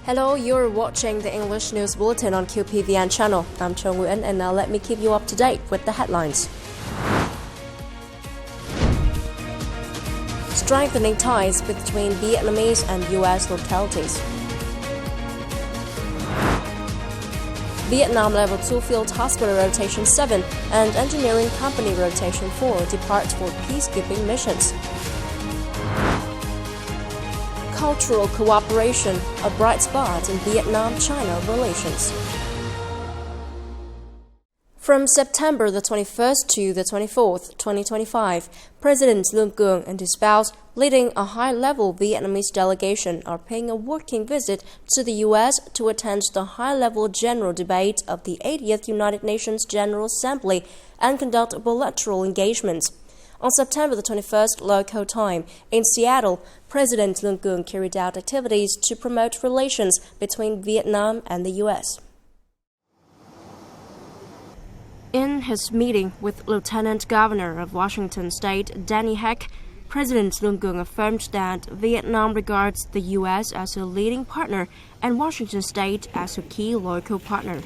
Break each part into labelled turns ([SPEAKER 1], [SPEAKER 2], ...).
[SPEAKER 1] Hello, you're watching the English News Bulletin on QPVN channel. I'm Nguyen, and now let me keep you up to date with the headlines. Strengthening ties between Vietnamese and U.S. localities. Vietnam Level 2 Field Hospital Rotation 7 and Engineering Company Rotation 4 depart for peacekeeping missions. Cultural cooperation, a bright spot in Vietnam-China relations. From September the 21st to the 24th, 2025, President Lương Cường and his spouse, leading a high-level Vietnamese delegation, are paying a working visit to the U.S. to attend the high-level general debate of the 80th United Nations General Assembly and conduct bilateral engagements. On September the 21st local time, in Seattle, President Lương Cường carried out activities to promote relations between Vietnam and the U.S. In his meeting with Lieutenant Governor of Washington State, Danny Heck, President Lương Cường affirmed that Vietnam regards the U.S. as a leading partner and Washington State as a key local partner.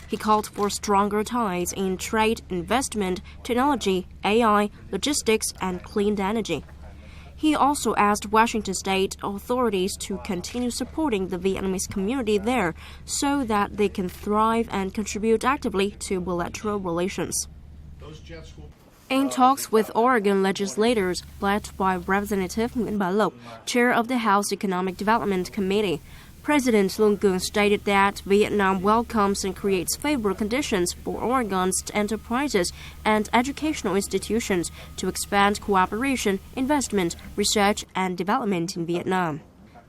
[SPEAKER 1] He called for stronger ties in trade, investment, technology, AI, logistics, and clean energy. He also asked Washington State authorities to continue supporting the Vietnamese community there so that they can thrive and contribute actively to bilateral relations. In talks with Oregon legislators led by Representative Nguyễn Bá Lộc, chair of the House Economic Development Committee, President Lương Cường stated that Vietnam welcomes and creates favorable conditions for Oregon's enterprises and educational institutions to expand cooperation, investment, research, and development in Vietnam.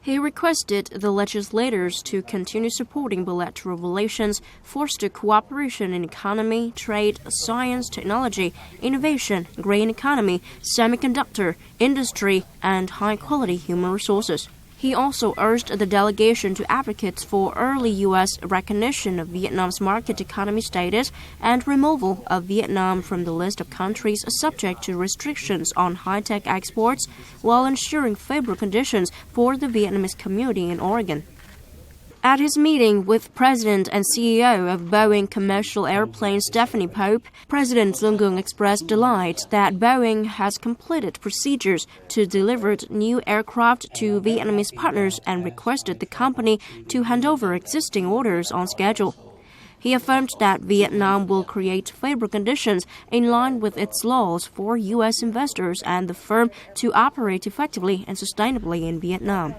[SPEAKER 1] He requested the legislators to continue supporting bilateral relations, foster cooperation in economy, trade, science, technology, innovation, green economy, semiconductor, industry, and high-quality human resources. He also urged the delegation to advocate for early U.S. recognition of Vietnam's market economy status and removal of Vietnam from the list of countries subject to restrictions on high-tech exports, while ensuring favorable conditions for the Vietnamese community in Oregon. At his meeting with President and CEO of Boeing Commercial Airplanes Stephanie Pope, President Lương Cường expressed delight that Boeing has completed procedures to deliver new aircraft to Vietnamese partners and requested the company to hand over existing orders on schedule. He affirmed that Vietnam will create favorable conditions in line with its laws for U.S. investors and the firm to operate effectively and sustainably in Vietnam.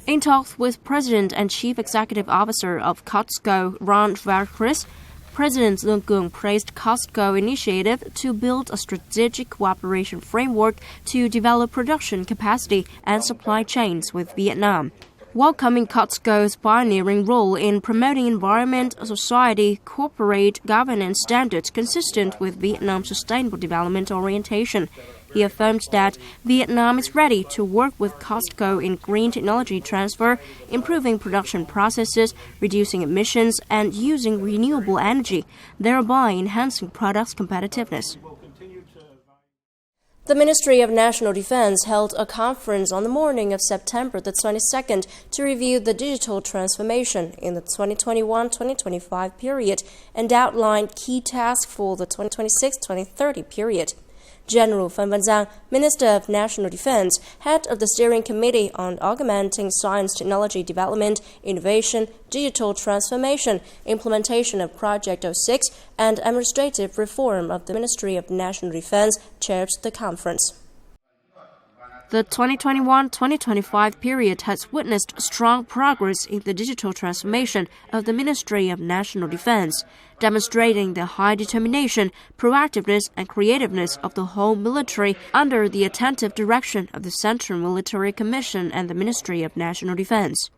[SPEAKER 1] In talks with President and Chief Executive Officer of COSTCO, Ron Varkris, President Lương Cường praised COSTCO initiative to build a strategic cooperation framework to develop production capacity and supply chains with Vietnam. Welcoming COSTCO's pioneering role in promoting environment, society, corporate governance standards consistent with Vietnam's sustainable development orientation, he affirmed that Vietnam is ready to work with COSTCO in green technology transfer, improving production processes, reducing emissions, and using renewable energy, thereby enhancing products' competitiveness. The Ministry of National Defense held a conference on the morning of September the 22nd to review the digital transformation in the 2021-2025 period and outline key tasks for the 2026-2030 period. General Phan Văn Giang, Minister of National Defense, head of the Steering Committee on Augmenting Science Technology Development, Innovation, Digital Transformation, Implementation of Project 06, and Administrative Reform of the Ministry of National Defense, chaired the conference. The 2021-2025 period has witnessed strong progress in the digital transformation of the Ministry of National Defense, demonstrating the high determination, proactiveness, and creativeness of the whole military under the attentive direction of the Central Military Commission and the Ministry of National Defense.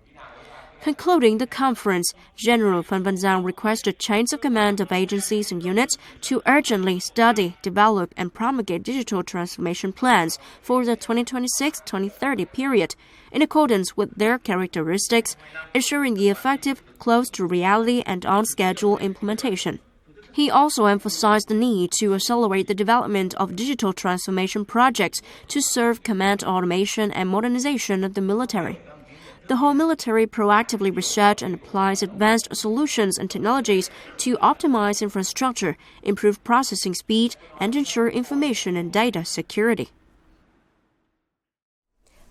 [SPEAKER 1] Concluding the conference, General Phan Văn Giang requested chains of command of agencies and units to urgently study, develop, and promulgate digital transformation plans for the 2026-2030 period, in accordance with their characteristics, ensuring the effective, close to reality, and on-schedule implementation. He also emphasized the need to accelerate the development of digital transformation projects to serve command automation and modernization of the military. the whole military proactively research and applies advanced solutions and technologies to optimize infrastructure, improve processing speed, and ensure information and data security.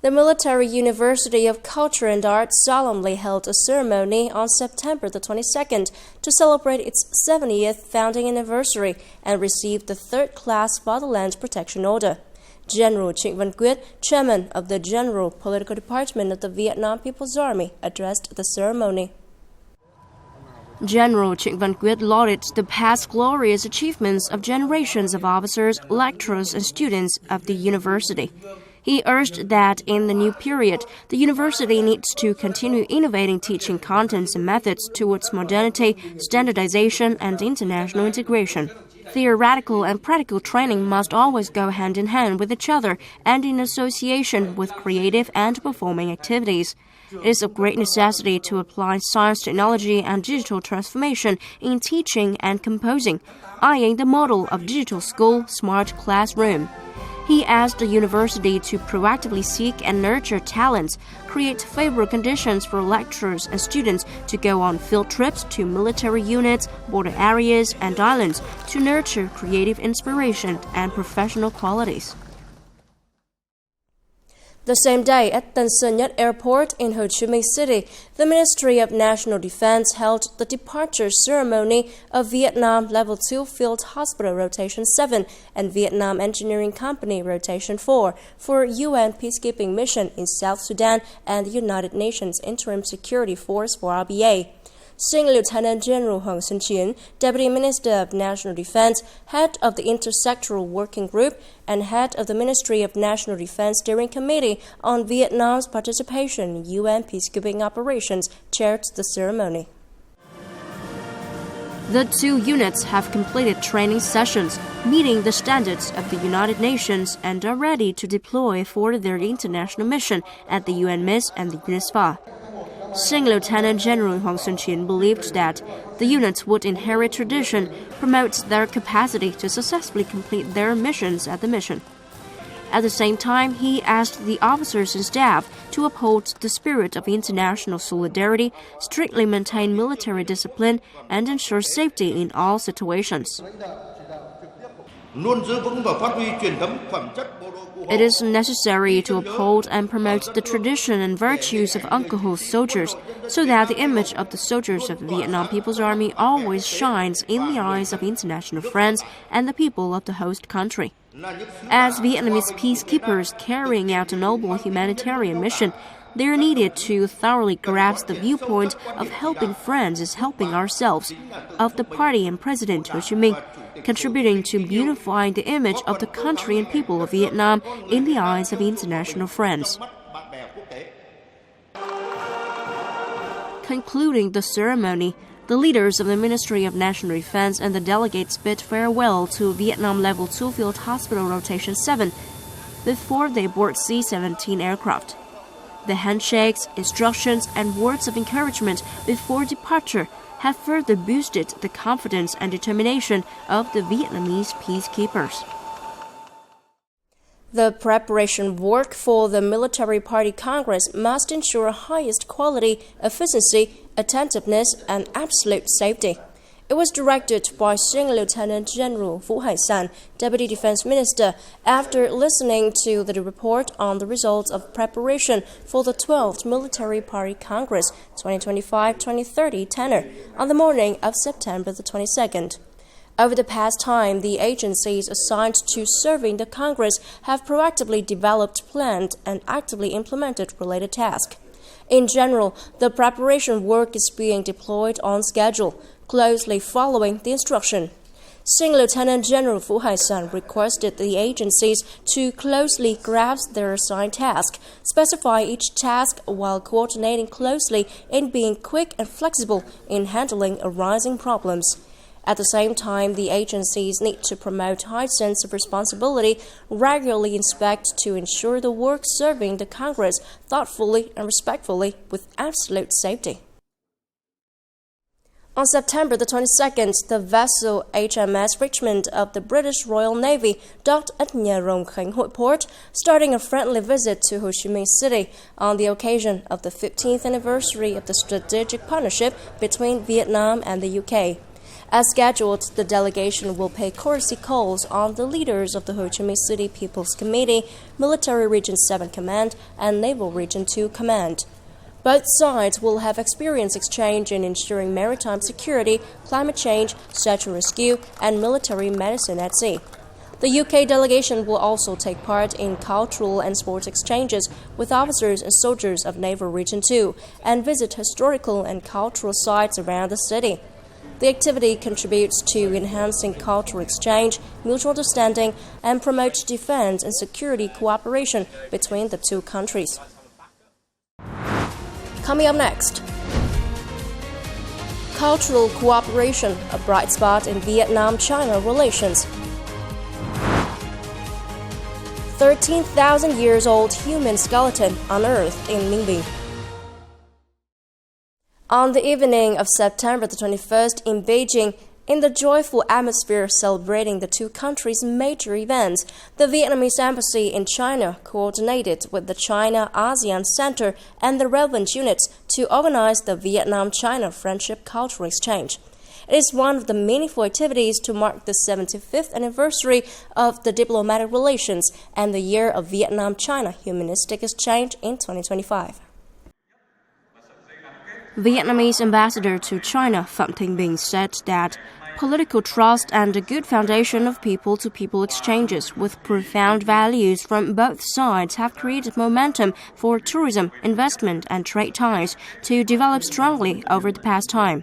[SPEAKER 1] The Military University of Culture and Arts solemnly held a ceremony on September the 22nd to celebrate its 70th founding anniversary and receive the third-class Fatherland Protection Order. General Trịnh Văn Quyết, chairman of the General Political Department of the Vietnam People's Army, addressed the ceremony. General Trịnh Văn Quyết lauded the past glorious achievements of generations of officers, lecturers, and students of the university. He urged that in the new period, the university needs to continue innovating teaching contents and methods towards modernity, standardization, and international integration. Theoretical and practical training must always go hand in hand with each other and in association with creative and performing activities. It is of great necessity to apply science, technology, and digital transformation in teaching and composing, eyeing the model of digital school, smart classroom. He asked the university to proactively seek and nurture talents, create favorable conditions for lecturers and students to go on field trips to military units, border areas, and islands to nurture creative inspiration and professional qualities. The same day, at Tân Sơn Nhất Airport in Ho Chi Minh City, the Ministry of National Defense held the departure ceremony of Vietnam Level 2 Field Hospital Rotation 7 and Vietnam Engineering Company Rotation 4 for UN Peacekeeping Mission in South Sudan and the United Nations Interim Security Force for RBA. Sing Lieutenant General Hong Sun-chien, Deputy Minister of National Defense, head of the Intersectoral Working Group, and head of the Ministry of National Defense Steering Committee on Vietnam's participation in UN peacekeeping operations, chaired the ceremony. The two units have completed training sessions, meeting the standards of the United Nations, and are ready to deploy for their international mission at the UNMISS and the UNISFA. Sing Lieutenant General Hong Sun-chien believed that the units would inherit tradition, promote their capacity to successfully complete their missions at the mission. At the same time, he asked the officers and staff to uphold the spirit of international solidarity, strictly maintain military discipline, and ensure safety in all situations. It is necessary to uphold and promote the tradition and virtues of Uncle Ho's soldiers so that the image of the soldiers of the Vietnam People's Army always shines in the eyes of international friends and the people of the host country. As Vietnamese peacekeepers carrying out a noble humanitarian mission, they are needed to thoroughly grasp the viewpoint of helping friends is helping ourselves, of the party and President Ho Chi Minh, contributing to beautifying the image of the country and people of Vietnam in the eyes of international friends. Concluding the ceremony, the leaders of the Ministry of National Defense and the delegates bid farewell to Vietnam Level 2 Field Hospital Rotation 7 before they board C-17 aircraft. The handshakes, instructions, and words of encouragement before departure have further boosted the confidence and determination of the Vietnamese peacekeepers. The preparation work for the Military Party Congress must ensure highest quality, efficiency, attentiveness, and absolute safety. It was directed by Sing Lieutenant General Vũ Hải Sản, Deputy Defense Minister, after listening to the report on the results of preparation for the 12th Military Party Congress 2025-2030 tenure on the morning of September the 22nd. Over the past time, the agencies assigned to serving the Congress have proactively developed, planned, and actively implemented related tasks. In general, the preparation work is being deployed on schedule, closely following the instruction. Sing Lieutenant General Vũ Hải Sản requested the agencies to closely grasp their assigned task, specify each task while coordinating closely and being quick and flexible in handling arising problems. At the same time, the agencies need to promote high sense of responsibility, regularly inspect to ensure the work serving the Congress thoughtfully and respectfully with absolute safety. On September the 22nd, the vessel HMS Richmond of the British Royal Navy docked at Nha Rong Khánh Hội Port, starting a friendly visit to Ho Chi Minh City on the occasion of the 15th anniversary of the strategic partnership between Vietnam and the UK. As scheduled, the delegation will pay courtesy calls on the leaders of the Ho Chi Minh City People's Committee, Military Region 7 Command, and Naval Region 2 Command. Both sides will have experience exchange in ensuring maritime security, climate change, search and rescue, and military medicine at sea. The UK delegation will also take part in cultural and sports exchanges with officers and soldiers of Naval Region 2 and visit historical and cultural sites around the city. The activity contributes to enhancing cultural exchange, mutual understanding, and promotes defense and security cooperation between the two countries. Coming up next, cultural cooperation, a bright spot in Vietnam-China relations. 13,000 years old human skeleton unearthed in Ninh. On the evening of September the 21st in Beijing, in the joyful atmosphere celebrating the two countries' major events, the Vietnamese embassy in China coordinated with the China ASEAN Center and the relevant units to organize the Vietnam-China Friendship Cultural Exchange. It is one of the meaningful activities to mark the 75th anniversary of the diplomatic relations and the year of Vietnam-China Humanistic Exchange in 2025. Vietnamese ambassador to China, Phạm Thanh Bình, said that political trust and a good foundation of people-to-people exchanges with profound values from both sides have created momentum for tourism, investment, and trade ties to develop strongly over the past time.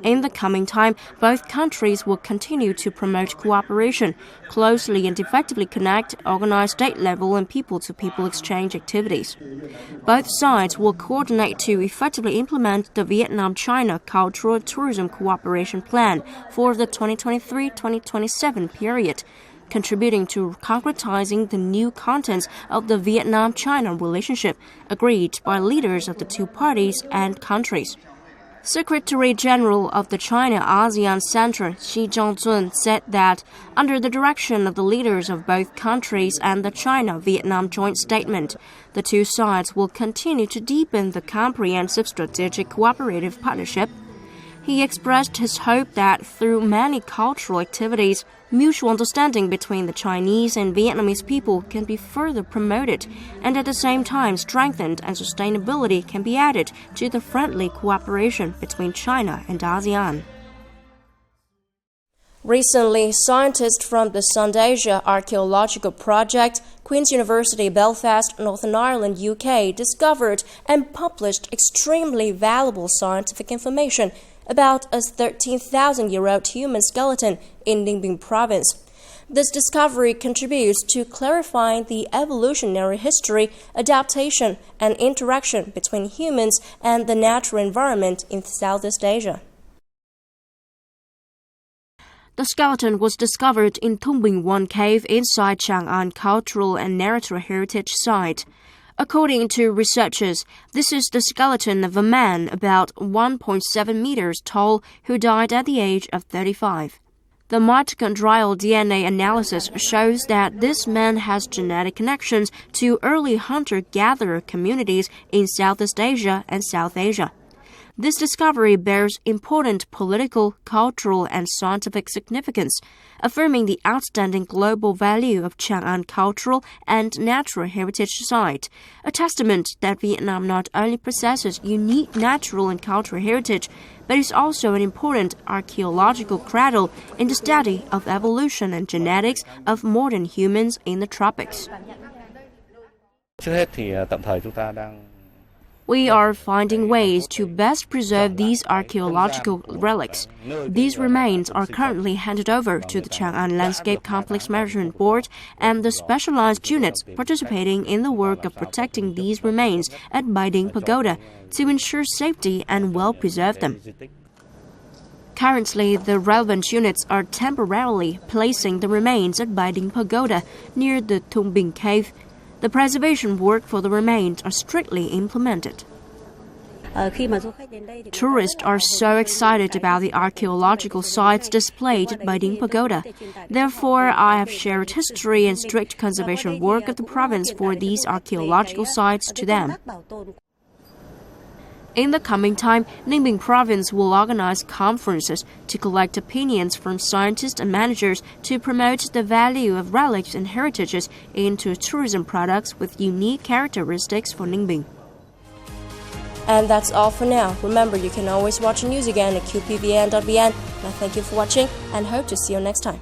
[SPEAKER 1] In the coming time, both countries will continue to promote cooperation, closely and effectively connect, organize state-level and people-to-people exchange activities. Both sides will coordinate to effectively implement the Vietnam-China Cultural Tourism Cooperation Plan for the 2023-2027 period, contributing to concretizing the new contents of the Vietnam-China relationship agreed by leaders of the two parties and countries. Secretary-General of the China ASEAN Center, Xi Zhongzun, said that under the direction of the leaders of both countries and the China-Vietnam joint statement, the two sides will continue to deepen the comprehensive strategic cooperative partnership. He expressed his hope that through many cultural activities, mutual understanding between the Chinese and Vietnamese people can be further promoted, and at the same time strengthened and sustainability can be added to the friendly cooperation between China and ASEAN. Recently, scientists from the Sundasia Archaeological Project, Queen's University, Belfast, Northern Ireland, UK, discovered and published extremely valuable scientific information about a 13,000-year-old human skeleton in Ninh province. This discovery contributes to clarifying the evolutionary history, adaptation, and interaction between humans and the natural environment in Southeast Asia. The skeleton was discovered in Thung Binh 1 cave inside Chang'an Cultural and Natural Heritage Site. According to researchers, this is the skeleton of a man about 1.7 meters tall who died at the age of 35. The mitochondrial DNA analysis shows that this man has genetic connections to early hunter-gatherer communities in Southeast Asia and South Asia. This discovery bears important political, cultural, and scientific significance, affirming the outstanding global value of Chang'an Cultural and Natural Heritage Site, a testament that Vietnam not only possesses unique natural and cultural heritage, but is also an important archaeological cradle in the study of evolution and genetics of modern humans in the tropics. We are finding ways to best preserve these archaeological relics. These remains are currently handed over to the Chang'an Landscape Complex Management Board and the specialized units participating in the work of protecting these remains at Bai Ding Pagoda to ensure safety and well-preserve them. Currently, the relevant units are temporarily placing the remains at Bai Ding Pagoda near the Thung Binh cave. The preservation work for the remains are strictly implemented. Tourists are so excited about the archaeological sites displayed by Ding Pagoda. Therefore, I have shared history and strict conservation work of the province for these archaeological sites to them. In the coming time, Ninh Province will organize conferences to collect opinions from scientists and managers to promote the value of relics and heritages into tourism products with unique characteristics for Ninh. And that's all for now. Remember, you can always watch news again at qpvn.vn. I thank you for watching and hope to see you next time.